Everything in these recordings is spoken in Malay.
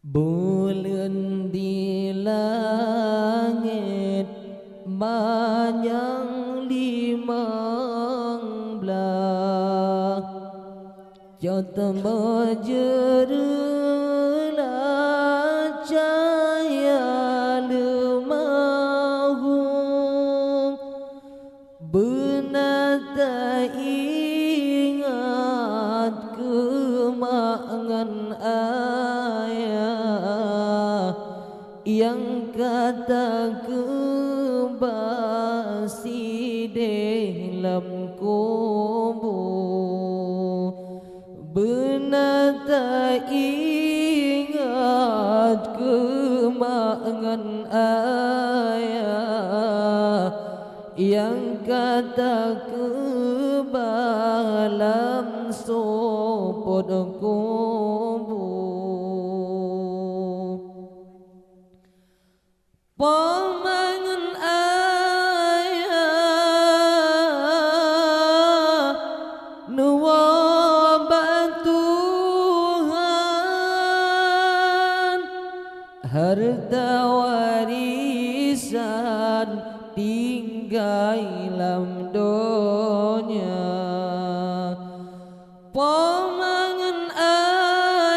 Bulan di langit manyang 15 Jatuh berjerulah cahaya lemahung Benar tak ingat kemangan ayah Yang kata kebasi dalam kubur Benar tak ingat kemangan ayah Yang kata kebalam sopot kubur Pamangan ayah nuwabah Tuhan Harta warisan tinggal dalam dunia Pamangan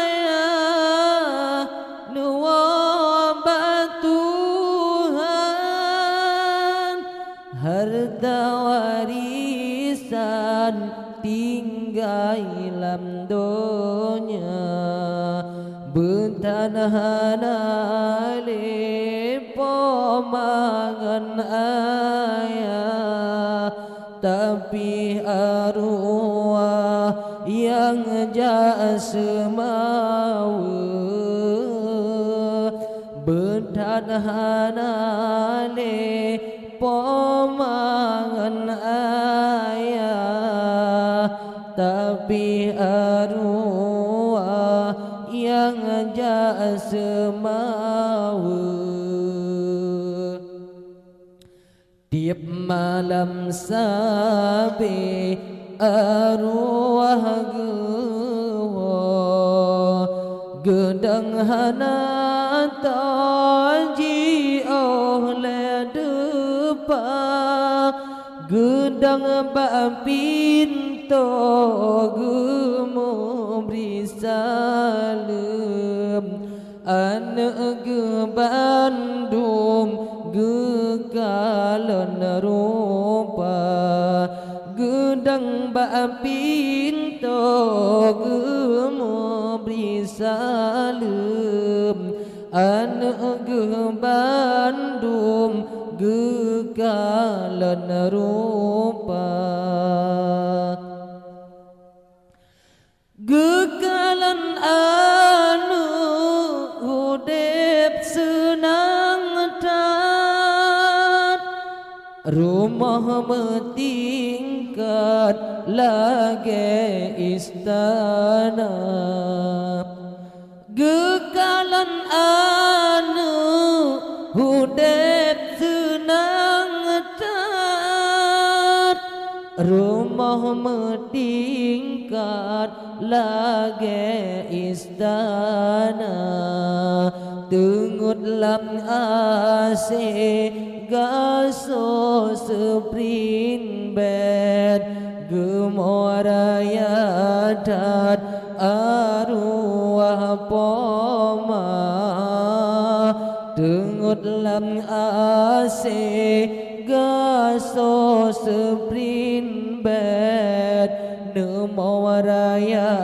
ayah nuwabah Tuhan Harta warisan tinggal dalam dunia Bentanahana pamangan ayah Tapi arwah yang jasmawi Bentanahana pamangan ayah Tapi arwah yang jasmawi Tiap malam sabi arwah gedang hana taji oleh depan gedang bak pintu gemubri salam anak ke Bandung gekalan rupa gedang bak pintu gemubri salam anak ke Bandung gekalan rupa gekalan anu hudep senang tat rumah metingkat lagi istana gekalan anu hudep senang tat rumah metingkat lagi istana tengut lam ase gaso spring bed gemoraya dat arwah poma tengut lam ase gaso spring bed nemo raya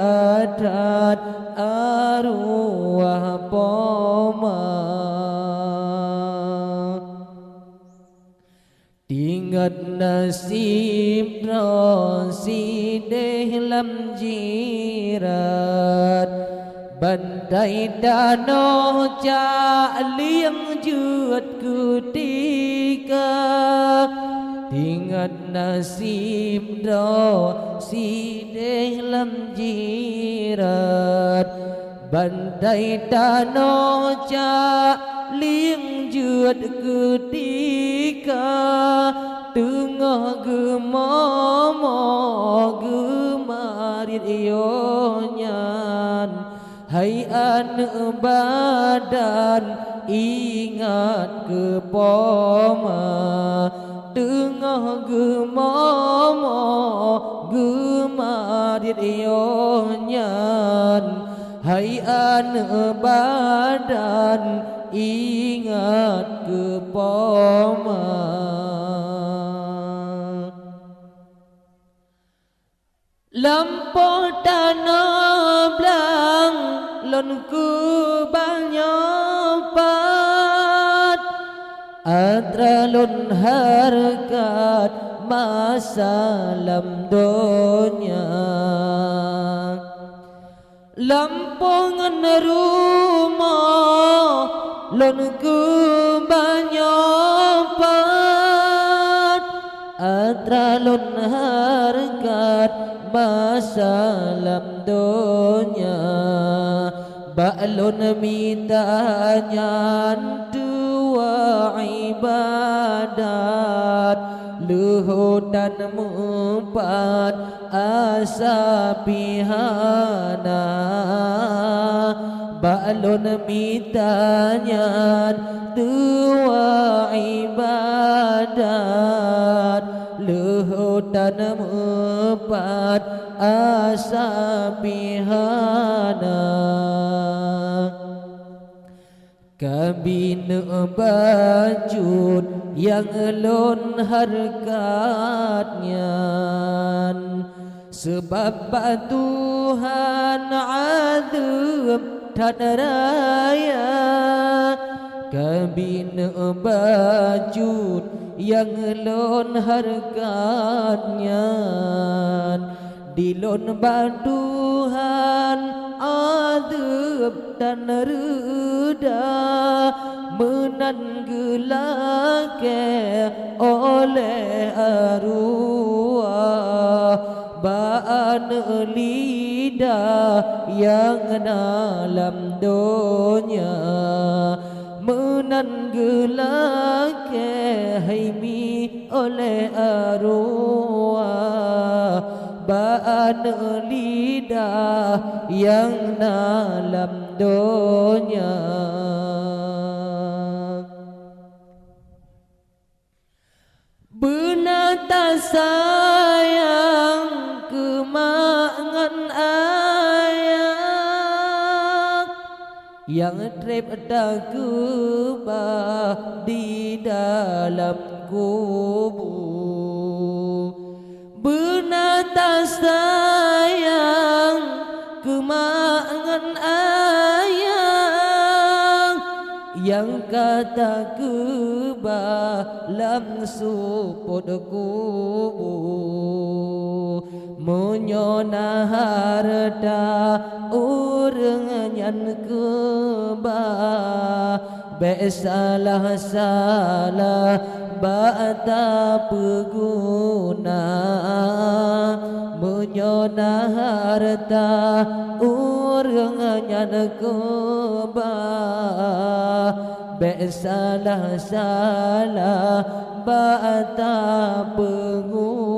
dat arwah poma Ingat nasib rosi dalam jirat Bandai danau caliang jut ketika Ingat nasib rosi dalam jirat Bandai danau caliang jut ketika Tengah gemamo gemarit ionyan Hai anak badan ingat ke poma tengah gemomo gemarit yonyan. Hai anak badan ingat ke poma. Lampau tanah belang lon ku banyopat atralun harkat masalam donya. Lampongan rumah lon ku banyopat atralun harkat masalam donya. Ba'lun mitanyan dua ibadat luhur dan mumpat asa pihana. Ba'lun mitanyan dua ibadat luhur dan mumpat asa pihana. Kabina bajut yang lon harkatnya sebab Tuhan azab dan raya. Kabina bajut yang lon harkatnya dilon baduhan azab dan reda menan gelake oleh arwah baan lidah yang dalam donya menan gelake haimi oleh arwah baan lidah yang dalam donya. Benata sayang kemangan ayah yang trep tak kubah di dalam kubur. Benata sayang kemangan ayah yang kata kubah lam suput kubur. Munyona harta urang nyan kubah besalah salah bata peguna. Munyona harta urang nyan kubah besalah salah bata peguna.